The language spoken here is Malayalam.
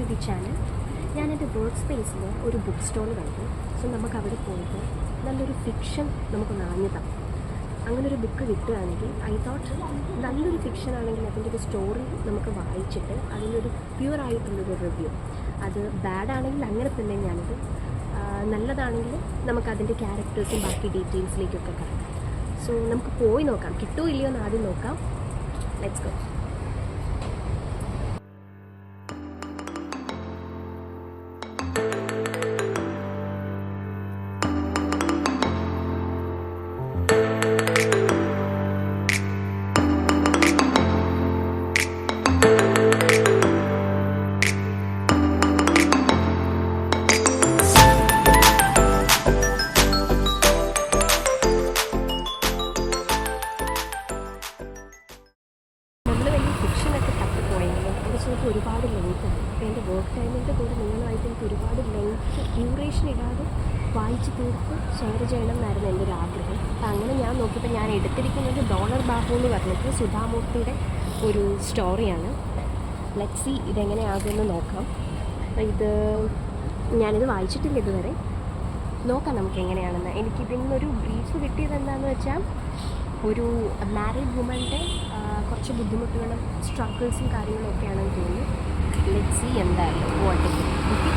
The channel. ഞാൻ എൻ്റെ വർക്ക് സ്പേസിൽ ഒരു ബുക്ക് സ്റ്റോൾ കണ്ടു. സോ നമുക്ക് അവിടെ പോയിട്ട് നല്ലൊരു ഫിക്ഷൻ നമുക്ക് നാഞ്ഞതാം. അങ്ങനൊരു ബുക്ക് കിട്ടുകയാണെങ്കിൽ ഐ തോട്ട് നല്ലൊരു ഫിക്ഷൻ ആണെങ്കിൽ അതിൻ്റെ ഒരു സ്റ്റോറി നമുക്ക് വായിച്ചിട്ട് അതിനൊരു പ്യുവറായിട്ടുള്ളൊരു റിവ്യൂ, അത് ബാഡാണെങ്കിൽ അങ്ങനെ തന്നെ ഞാനത്, നല്ലതാണെങ്കിൽ നമുക്കതിൻ്റെ ക്യാരക്ടേഴ്സും ബാക്കി ഡീറ്റെയിൽസിലേക്കൊക്കെ കാണാം. സോ നമുക്ക് പോയി നോക്കാം, കിട്ടുമോ ഇല്ലയോ എന്ന് ആദ്യം നോക്കാം. Let's go. ഫിക്ഷനൊക്കെ തപ്പിപ്പോയെങ്കിലും എൻ്റെ ചിലപ്പോൾ ഒരുപാട് ലെങ്ത്താണ്. അപ്പോൾ എൻ്റെ വർക്ക് ടൈമിൻ്റെ കൂടെ നിങ്ങളുമായിട്ട് എനിക്ക് ഒരുപാട് ഡ്യൂറേഷൻ ഇടാതെ വായിച്ച് തീർത്ത് ഷെയർ ചെയ്യണം എന്നായിരുന്നു എൻ്റെ ഒരു ആഗ്രഹം. അപ്പോൾ അങ്ങനെ ഞാൻ നോക്കിയപ്പോൾ ഞാൻ എടുത്തിരിക്കുന്നത് ഡോളർ ബാഹു എന്ന് പറഞ്ഞിട്ട് സുധാമൂർത്തിയുടെ ഒരു സ്റ്റോറിയാണ്. ലെറ്റ്സ് സീ ഇതെങ്ങനെയാകുമെന്ന് നോക്കാം. ഞാനിത് വായിച്ചിട്ടില്ല ഇതുവരെ, നോക്കാം നമുക്ക് എങ്ങനെയാണെന്ന്. എനിക്കിതിൽ നിന്നൊരു ബ്രീഫ് കിട്ടിയത് എന്താണെന്ന് വെച്ചാൽ, ഒരു മാരീഡ് വുമൻ്റെ കുറച്ച് ബുദ്ധിമുട്ടുകളും സ്ട്രഗിൾസും കാര്യങ്ങളൊക്കെയാണെന്ന് തോന്നുന്നു. ലെറ്റ്സ് സീ എന്തായാലും പോട്ടെ. ഓക്കെ.